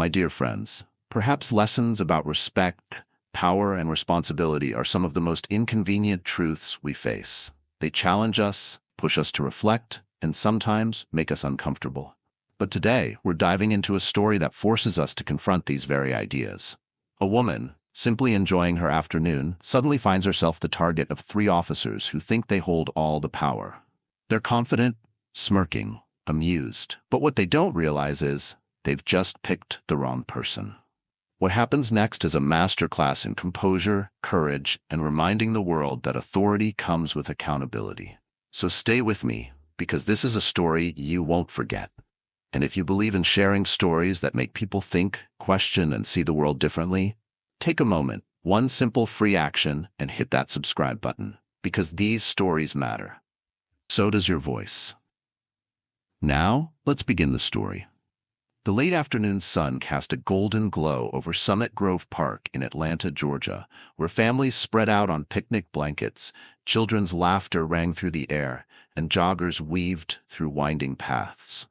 My dear friends, perhaps lessons about respect, power, and responsibility are some of the most inconvenient truths we face. They challenge us, push us to reflect, and sometimes make us uncomfortable. But today, we're diving into a story that forces us to confront these very ideas. A woman, simply enjoying her afternoon, suddenly finds herself the target of three officers who think they hold all the power. They're confident, smirking, amused. But what they don't realize is they've just picked the wrong person. What happens next is a masterclass in composure, courage, and reminding the world that authority comes with accountability. So stay with me, because this is a story you won't forget. And if you believe in sharing stories that make people think, question, and see the world differently, take a moment, one simple free action, and hit that subscribe button, because these stories matter. So does your voice. Now, let's begin the story. The late afternoon sun cast a golden glow over Summit Grove Park in Atlanta, Georgia, where families spread out on picnic blankets, children's laughter rang through the air, and joggers weaved through winding paths.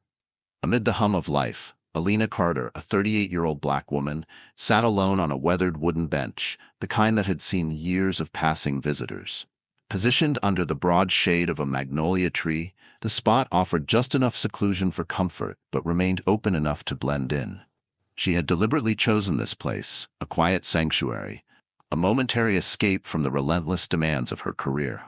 Amid the hum of life, Alina Carter, a 38-year-old black woman, sat alone on a weathered wooden bench, the kind that had seen years of passing visitors. Positioned under the broad shade of a magnolia tree, the spot offered just enough seclusion for comfort, but remained open enough to blend in. She had deliberately chosen this place, a quiet sanctuary, a momentary escape from the relentless demands of her career.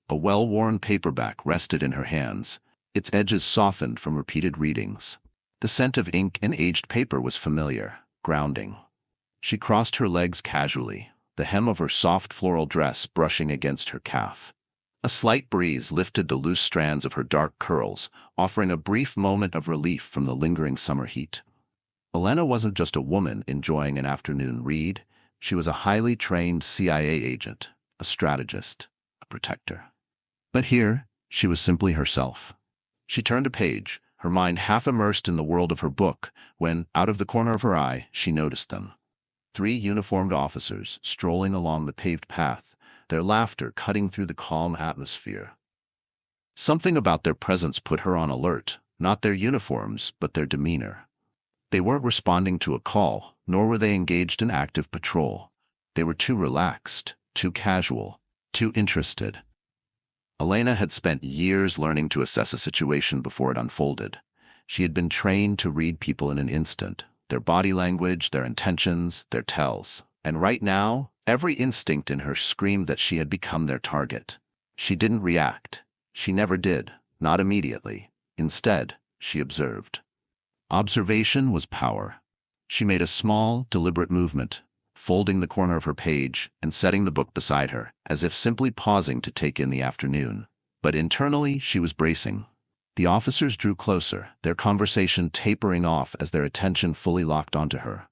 A well-worn paperback rested in her hands, its edges softened from repeated readings. The scent of ink and aged paper was familiar, grounding. She crossed her legs casually, the hem of her soft floral dress brushing against her calf. A slight breeze lifted the loose strands of her dark curls, offering a brief moment of relief from the lingering summer heat. Elena wasn't just a woman enjoying an afternoon read. She was a highly trained CIA agent, a strategist, a protector. But here, she was simply herself. She turned a page, her mind half immersed in the world of her book, when, out of the corner of her eye, she noticed them. Three uniformed officers strolling along the paved path, their laughter cutting through the calm atmosphere. Something about their presence put her on alert, not their uniforms, but their demeanor. They weren't responding to a call, nor were they engaged in active patrol. They were too relaxed, too casual, too interested. Elena had spent years learning to assess a situation before it unfolded. She had been trained to read people in an instant, their body language, their intentions, their tells. And right now, every instinct in her screamed that she had become their target. She didn't react. She never did, not immediately. Instead, she observed. Observation was power. She made a small, deliberate movement, folding the corner of her page and setting the book beside her, as if simply pausing to take in the afternoon. But internally, she was bracing. The officers drew closer, their conversation tapering off as their attention fully locked onto her.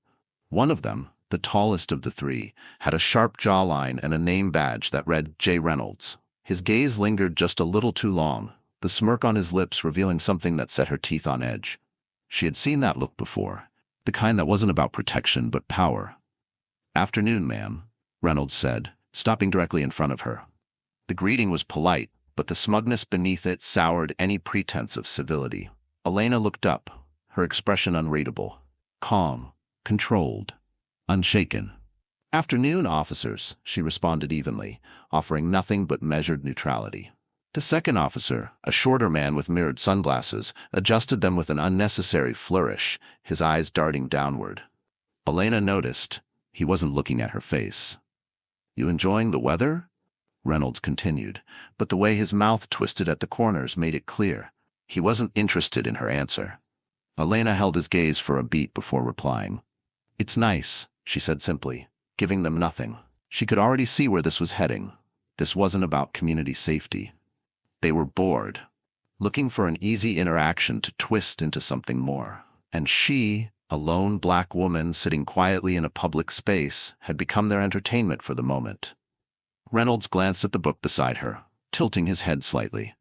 One of them, the tallest of the three, had a sharp jawline and a name badge that read J. Reynolds. His gaze lingered just a little too long, the smirk on his lips revealing something that set her teeth on edge. She had seen that look before, the kind that wasn't about protection but power. "Afternoon, ma'am," Reynolds said, stopping directly in front of her. The greeting was polite, but the smugness beneath it soured any pretense of civility. Elena looked up, her expression unreadable, calm, controlled, unshaken. "Afternoon, officers," she responded evenly, offering nothing but measured neutrality. The second officer, a shorter man with mirrored sunglasses, adjusted them with an unnecessary flourish, his eyes darting downward. Elena noticed he wasn't looking at her face. "You enjoying the weather?" Reynolds continued, but the way his mouth twisted at the corners made it clear. He wasn't interested in her answer. Elena held his gaze for a beat before replying. "It's nice," she said simply, giving them nothing. She could already see where this was heading. This wasn't about community safety. They were bored, looking for an easy interaction to twist into something more. And she, a lone black woman sitting quietly in a public space, had become their entertainment for the moment. Reynolds glanced at the book beside her, tilting his head slightly.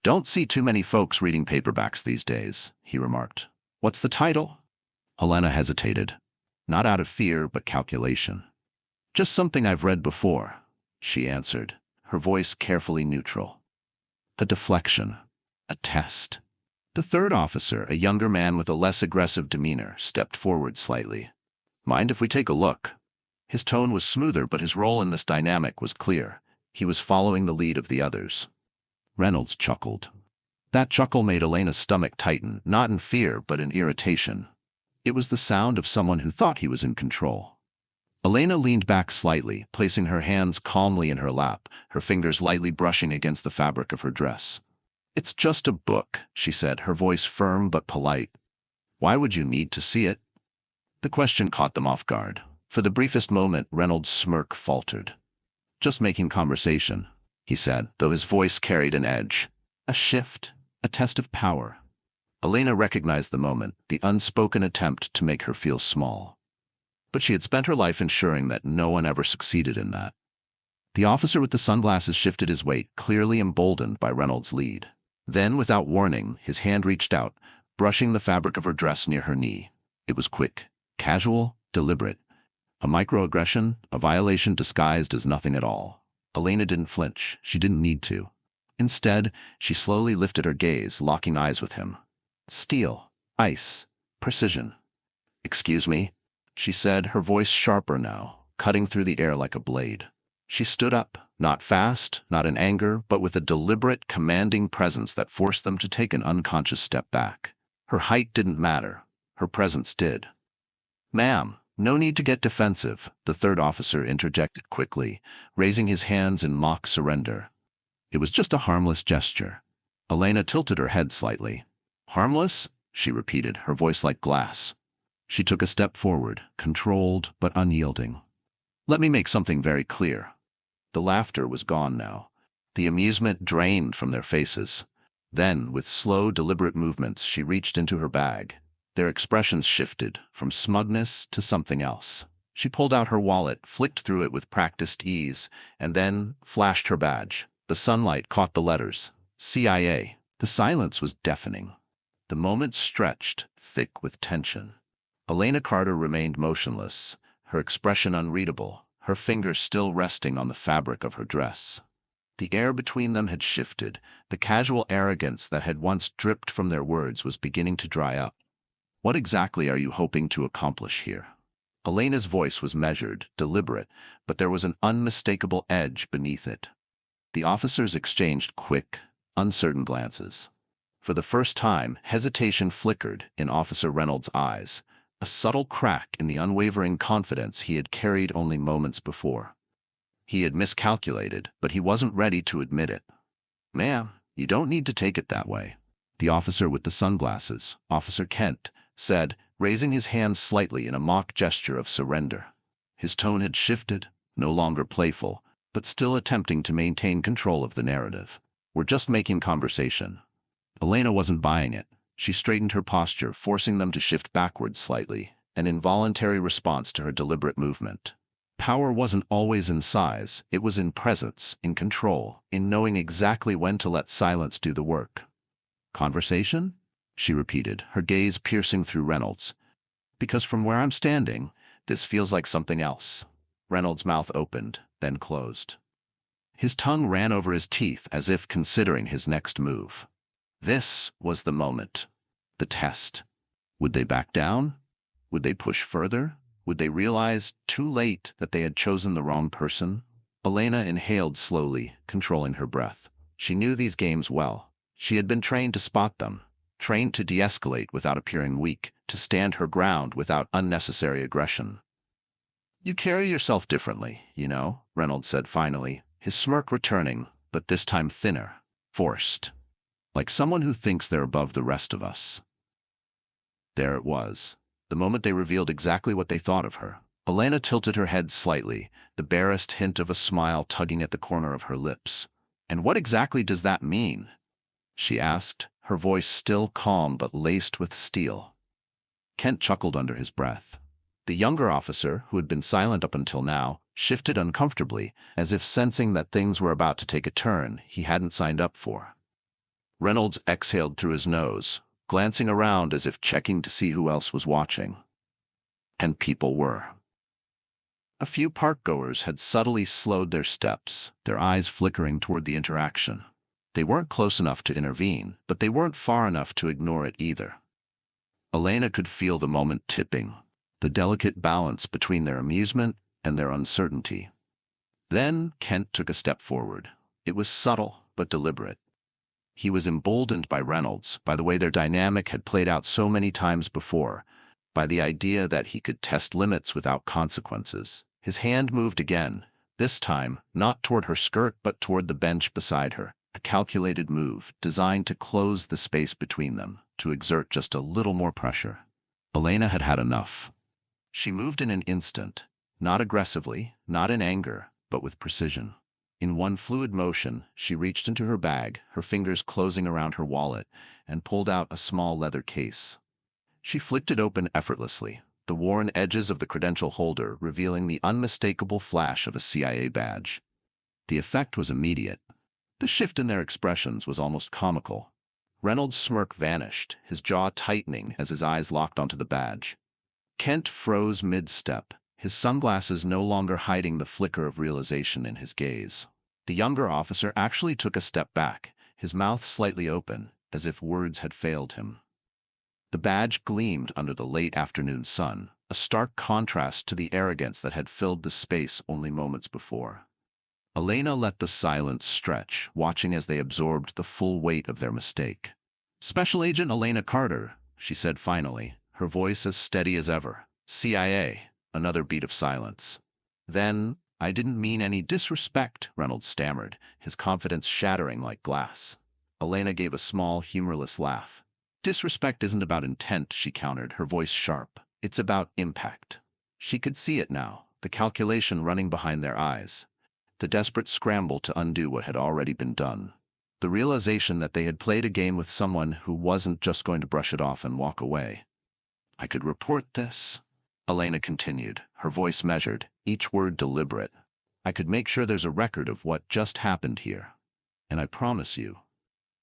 "Don't see too many folks reading paperbacks these days," he remarked. "What's the title?" Helena hesitated, not out of fear but calculation. "Just something I've read before," she answered, her voice carefully neutral. A deflection. A test. The third officer, a younger man with a less aggressive demeanor, stepped forward slightly. "Mind if we take a look?" His tone was smoother, but his role in this dynamic was clear. He was following the lead of the others. Reynolds chuckled. That chuckle made Elena's stomach tighten, not in fear, but in irritation. It was the sound of someone who thought he was in control. Elena leaned back slightly, placing her hands calmly in her lap, her fingers lightly brushing against the fabric of her dress. "It's just a book," she said, her voice firm but polite. "Why would you need to see it?" The question caught them off guard. For the briefest moment, Reynolds' smirk faltered. "Just making conversation," he said, though his voice carried an edge. A shift, a test of power. Elena recognized the moment, the unspoken attempt to make her feel small. But she had spent her life ensuring that no one ever succeeded in that. The officer with the sunglasses shifted his weight, clearly emboldened by Reynolds' lead. Then, without warning, his hand reached out, brushing the fabric of her dress near her knee. It was quick, casual, deliberate. A microaggression, a violation disguised as nothing at all. Elena didn't flinch. She didn't need to. Instead, she slowly lifted her gaze, locking eyes with him. Steel, ice, precision. "Excuse me," she said, her voice sharper now, cutting through the air like a blade. She stood up, not fast, not in anger, but with a deliberate, commanding presence that forced them to take an unconscious step back. Her height didn't matter. Her presence did. "Ma'am, no need to get defensive," the third officer interjected quickly, raising his hands in mock surrender. "It was just a harmless gesture." Elena tilted her head slightly. "Harmless?" she repeated, her voice like glass. She took a step forward, controlled but unyielding. "Let me make something very clear." The laughter was gone now. The amusement drained from their faces. Then, with slow, deliberate movements, she reached into her bag. Their expressions shifted, from smugness to something else. She pulled out her wallet, flicked through it with practiced ease, and then flashed her badge. The sunlight caught the letters. CIA. The silence was deafening. The moment stretched, thick with tension. Elena Carter remained motionless, her expression unreadable, her fingers still resting on the fabric of her dress. The air between them had shifted. The casual arrogance that had once dripped from their words was beginning to dry up. "What exactly are you hoping to accomplish here?" Elena's voice was measured, deliberate, but there was an unmistakable edge beneath it. The officers exchanged quick, uncertain glances. For the first time, hesitation flickered in Officer Reynolds' eyes, a subtle crack in the unwavering confidence he had carried only moments before. He had miscalculated, but he wasn't ready to admit it. "Ma'am, you don't need to take it that way," the officer with the sunglasses, Officer Kent, said, raising his hand slightly in a mock gesture of surrender. His tone had shifted, no longer playful, but still attempting to maintain control of the narrative. "We're just making conversation." Elena wasn't buying it. She straightened her posture, forcing them to shift backwards slightly, an involuntary response to her deliberate movement. Power wasn't always in size, it was in presence, in control, in knowing exactly when to let silence do the work. "Conversation?" she repeated, her gaze piercing through Reynolds. "Because from where I'm standing, this feels like something else." Reynolds' mouth opened, then closed. His tongue ran over his teeth as if considering his next move. This was the moment. The test. Would they back down? Would they push further? Would they realize, too late, that they had chosen the wrong person? Elena inhaled slowly, controlling her breath. She knew these games well. She had been trained to spot them, trained to de-escalate without appearing weak, to stand her ground without unnecessary aggression. "You carry yourself differently, you know," Reynolds said finally, his smirk returning, but this time thinner, forced. "Like someone who thinks they're above the rest of us." There it was, the moment they revealed exactly what they thought of her. Elena tilted her head slightly, the barest hint of a smile tugging at the corner of her lips. "And what exactly does that mean?" she asked, her voice still calm but laced with steel. Kent chuckled under his breath. The younger officer, who had been silent up until now, shifted uncomfortably, as if sensing that things were about to take a turn he hadn't signed up for. Reynolds exhaled through his nose, glancing around as if checking to see who else was watching. And people were. A few park-goers had subtly slowed their steps, their eyes flickering toward the interaction. They weren't close enough to intervene, but they weren't far enough to ignore it either. Elena could feel the moment tipping, the delicate balance between their amusement and their uncertainty. Then Kent took a step forward. It was subtle but deliberate. He was emboldened by Reynolds, by the way their dynamic had played out so many times before, by the idea that he could test limits without consequences. His hand moved again, this time not toward her skirt but toward the bench beside her, a calculated move designed to close the space between them, to exert just a little more pressure. Elena had had enough. She moved in an instant, not aggressively, not in anger, but with precision. In one fluid motion, she reached into her bag, her fingers closing around her wallet, and pulled out a small leather case. She flicked it open effortlessly, the worn edges of the credential holder revealing the unmistakable flash of a CIA badge. The effect was immediate. The shift in their expressions was almost comical. Reynolds' smirk vanished, his jaw tightening as his eyes locked onto the badge. Kent froze mid-step, his sunglasses no longer hiding the flicker of realization in his gaze. The younger officer actually took a step back, his mouth slightly open, as if words had failed him. The badge gleamed under the late afternoon sun, a stark contrast to the arrogance that had filled the space only moments before. Elena let the silence stretch, watching as they absorbed the full weight of their mistake. "Special Agent Elena Carter," she said finally, her voice as steady as ever. "CIA." Another beat of silence. Then, "I didn't mean any disrespect," Reynolds stammered, his confidence shattering like glass. Elena gave a small, humorless laugh. "Disrespect isn't about intent," she countered, her voice sharp. "It's about impact." She could see it now, the calculation running behind their eyes. The desperate scramble to undo what had already been done. The realization that they had played a game with someone who wasn't just going to brush it off and walk away. "I could report this," Elena continued, her voice measured, each word deliberate. "I could make sure there's a record of what just happened here. And I promise you,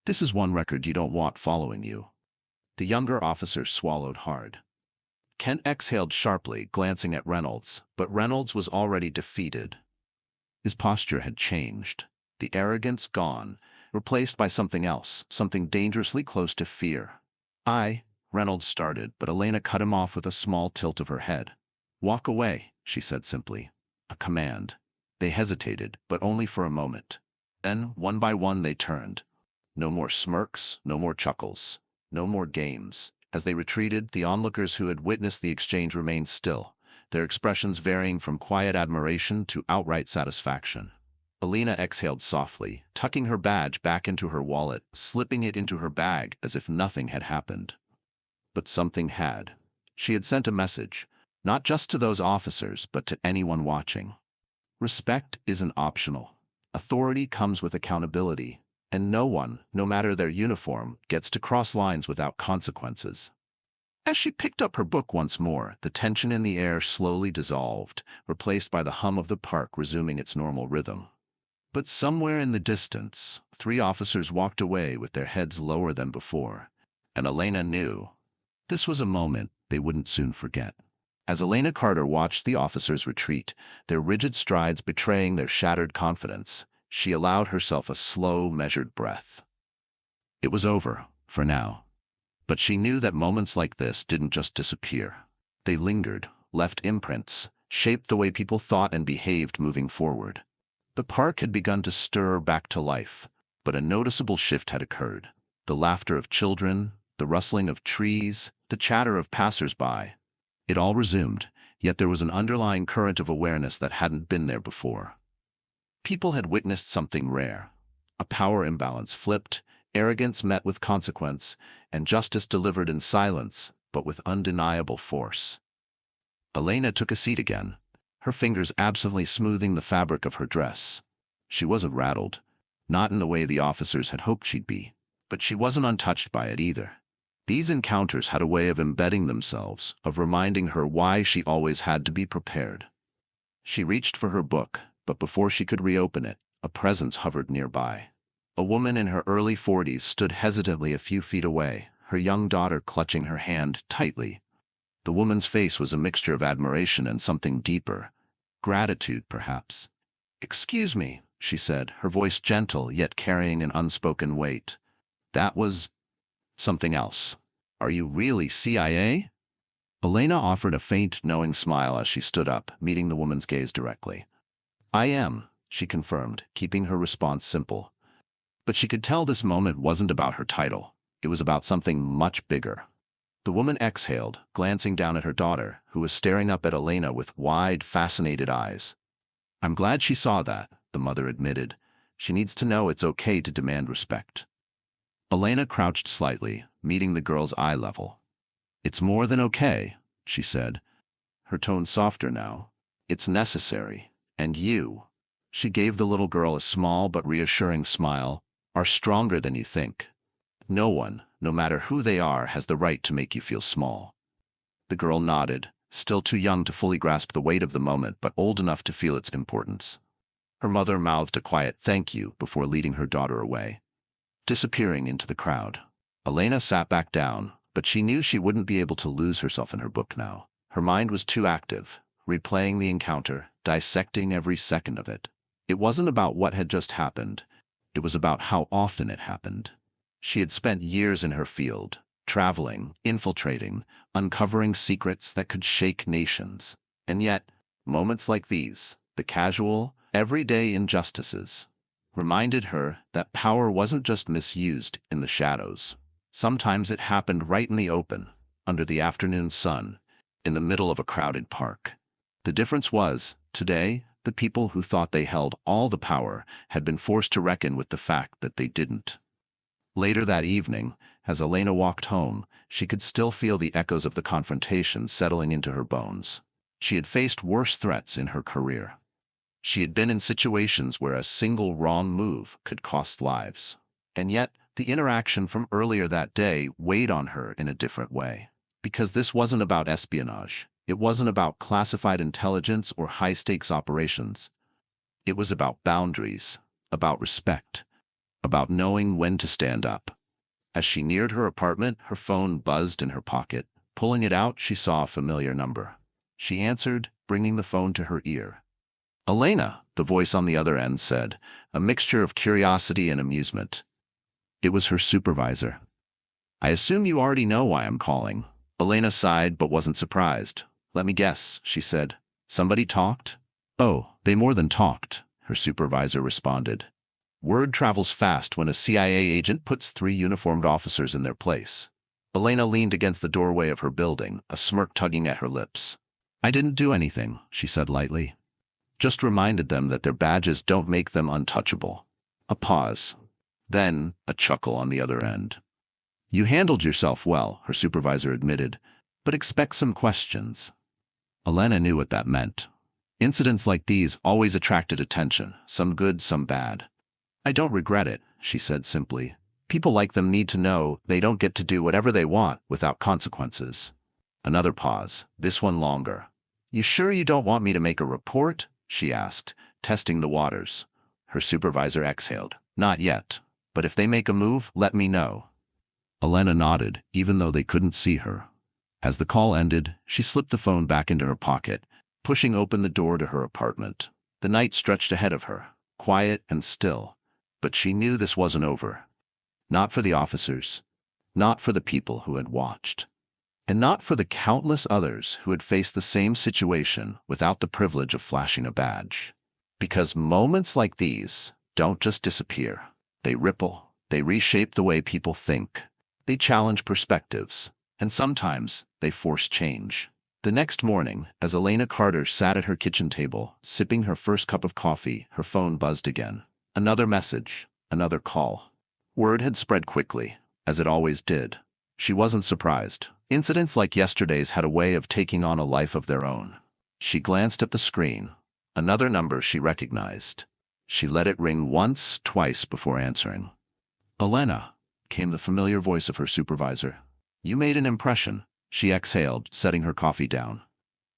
this is one record you don't want following you." The younger officer swallowed hard. Kent exhaled sharply, glancing at Reynolds, but Reynolds was already defeated. His posture had changed, the arrogance gone, replaced by something else, something dangerously close to fear. Reynolds started, but Elena cut him off with a small tilt of her head. "Walk away," she said simply. A command. They hesitated, but only for a moment. Then, one by one, they turned. No more smirks, no more chuckles, no more games. As they retreated, the onlookers who had witnessed the exchange remained still, their expressions varying from quiet admiration to outright satisfaction. Elena exhaled softly, tucking her badge back into her wallet, slipping it into her bag as if nothing had happened. But something had. She had sent a message, not just to those officers, but to anyone watching. Respect isn't optional. Authority comes with accountability, and no one, no matter their uniform, gets to cross lines without consequences. As she picked up her book once more, the tension in the air slowly dissolved, replaced by the hum of the park resuming its normal rhythm. But somewhere in the distance, 3 officers walked away with their heads lower than before, and Elena knew this was a moment they wouldn't soon forget. As Elena Carter watched the officers retreat, their rigid strides betraying their shattered confidence, she allowed herself a slow, measured breath. It was over, for now. But she knew that moments like this didn't just disappear. They lingered, left imprints, shaped the way people thought and behaved moving forward. The park had begun to stir back to life, but a noticeable shift had occurred. The laughter of children, the rustling of trees, the chatter of passers-by. It all resumed, yet there was an underlying current of awareness that hadn't been there before. People had witnessed something rare. A power imbalance flipped, arrogance met with consequence, and justice delivered in silence, but with undeniable force. Elena took a seat again, her fingers absently smoothing the fabric of her dress. She wasn't rattled, not in the way the officers had hoped she'd be, but she wasn't untouched by it either. These encounters had a way of embedding themselves, of reminding her why she always had to be prepared. She reached for her book, but before she could reopen it, a presence hovered nearby. A woman in her early 40s stood hesitantly a few feet away, her young daughter clutching her hand tightly. The woman's face was a mixture of admiration and something deeper. Gratitude, perhaps. "Excuse me," she said, her voice gentle yet carrying an unspoken weight. That was something else. Are you really CIA? Elena offered a faint, knowing smile as she stood up, meeting the woman's gaze directly. I am, she confirmed, keeping her response simple. But she could tell this moment wasn't about her title. It was about something much bigger. The woman exhaled, glancing down at her daughter, who was staring up at Elena with wide, fascinated eyes. I'm glad she saw that, the mother admitted. She needs to know it's okay to demand respect. Elena crouched slightly, meeting the girl's eye level. It's more than okay, she said, her tone softer now. It's necessary. And you, she gave the little girl a small but reassuring smile, are stronger than you think. No one, no matter who they are, has the right to make you feel small. The girl nodded, still too young to fully grasp the weight of the moment, but old enough to feel its importance. Her mother mouthed a quiet thank you before leading her daughter away, disappearing into the crowd. Elena sat back down, but she knew she wouldn't be able to lose herself in her book now. Her mind was too active, replaying the encounter, dissecting every second of it. It wasn't about what had just happened. It was about how often it happened. She had spent years in her field, traveling, infiltrating, uncovering secrets that could shake nations. And yet, moments like these, the casual, everyday injustices, reminded her that power wasn't just misused in the shadows. Sometimes it happened right in the open, under the afternoon sun, in the middle of a crowded park. The difference was, today, the people who thought they held all the power had been forced to reckon with the fact that they didn't. Later that evening, as Elena walked home, she could still feel the echoes of the confrontation settling into her bones. She had faced worse threats in her career. She had been in situations where a single wrong move could cost lives. And yet, the interaction from earlier that day weighed on her in a different way. Because this wasn't about espionage. It wasn't about classified intelligence or high-stakes operations. It was about boundaries, about respect, about knowing when to stand up. As she neared her apartment, her phone buzzed in her pocket. Pulling it out, she saw a familiar number. She answered, bringing the phone to her ear. Elena, the voice on the other end said, a mixture of curiosity and amusement. It was her supervisor. I assume you already know why I'm calling. Elena sighed but wasn't surprised. Let me guess, she said. Somebody talked? Oh, they more than talked, her supervisor responded. Word travels fast when a CIA agent puts 3 uniformed officers in their place. Elena leaned against the doorway of her building, a smirk tugging at her lips. I didn't do anything, she said lightly. Just reminded them that their badges don't make them untouchable. A pause. Then, a chuckle on the other end. You handled yourself well, her supervisor admitted, but expect some questions. Elena knew what that meant. Incidents like these always attracted attention, some good, some bad. I don't regret it, she said simply. People like them need to know they don't get to do whatever they want without consequences. Another pause, this one longer. You sure you don't want me to make a report? She asked, testing the waters. Her supervisor exhaled. Not yet, but if they make a move, let me know. Elena nodded, even though they couldn't see her. As the call ended, she slipped the phone back into her pocket, pushing open the door to her apartment. The night stretched ahead of her, quiet and still. But she knew this wasn't over. Not for the officers, not for the people who had watched, and not for the countless others who had faced the same situation without the privilege of flashing a badge. Because moments like these don't just disappear. They ripple, they reshape the way people think, they challenge perspectives, and sometimes they force change. The next morning, as Elena Carter sat at her kitchen table, sipping her first cup of coffee, her phone buzzed again. Another message, another call. Word had spread quickly, as it always did. She wasn't surprised. Incidents like yesterday's had a way of taking on a life of their own. She glanced at the screen. Another number she recognized. She let it ring once, twice before answering. Elena, came the familiar voice of her supervisor. You made an impression, she exhaled, setting her coffee down.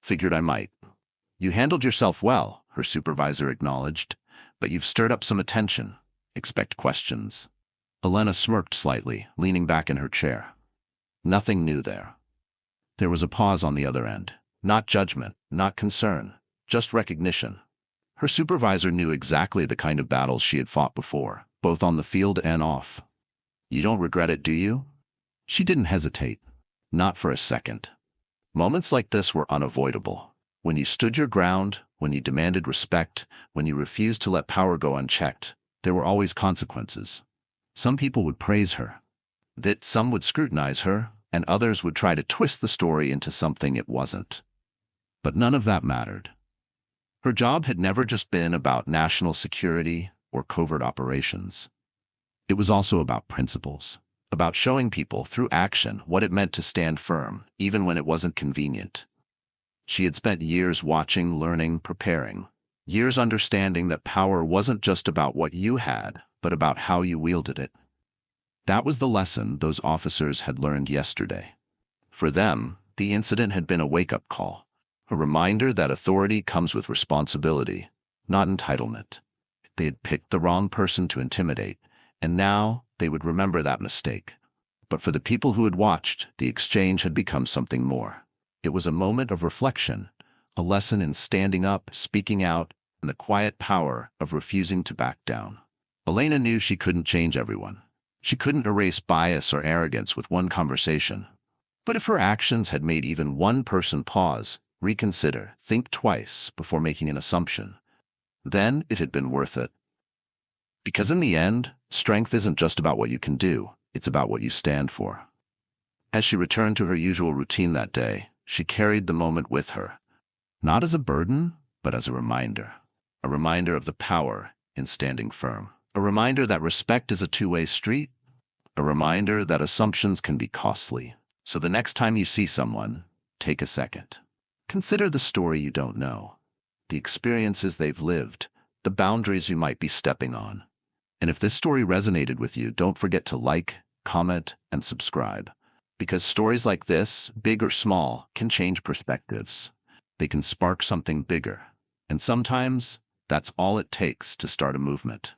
Figured I might. You handled yourself well, her supervisor acknowledged, but you've stirred up some attention. Expect questions. Elena smirked slightly, leaning back in her chair. Nothing new there. There was a pause on the other end. Not judgment, not concern, just recognition. Her supervisor knew exactly the kind of battles she had fought before, both on the field and off. "You don't regret it, do you?" She didn't hesitate. Not for a second. Moments like this were unavoidable. When you stood your ground, when you demanded respect, when you refused to let power go unchecked, there were always consequences. Some people would praise her. That some would scrutinize her, and others would try to twist the story into something it wasn't. But none of that mattered. Her job had never just been about national security or covert operations. It was also about principles, about showing people through action what it meant to stand firm, even when it wasn't convenient. She had spent years watching, learning, preparing, years understanding that power wasn't just about what you had, but about how you wielded it. That was the lesson those officers had learned yesterday. For them, the incident had been a wake-up call, a reminder that authority comes with responsibility, not entitlement. They had picked the wrong person to intimidate, and now they would remember that mistake. But for the people who had watched, the exchange had become something more. It was a moment of reflection, a lesson in standing up, speaking out, and the quiet power of refusing to back down. Elena knew she couldn't change everyone. She couldn't erase bias or arrogance with one conversation. But if her actions had made even one person pause, reconsider, think twice before making an assumption, then it had been worth it. Because in the end, strength isn't just about what you can do, it's about what you stand for. As she returned to her usual routine that day, she carried the moment with her, not as a burden, but as a reminder of the power in standing firm, a reminder that respect is a two-way street, a reminder that assumptions can be costly. So the next time you see someone, take a second. Consider the story you don't know, the experiences they've lived, the boundaries you might be stepping on. And if this story resonated with you, don't forget to like, comment, and subscribe. Because stories like this, big or small, can change perspectives. They can spark something bigger. And sometimes, that's all it takes to start a movement.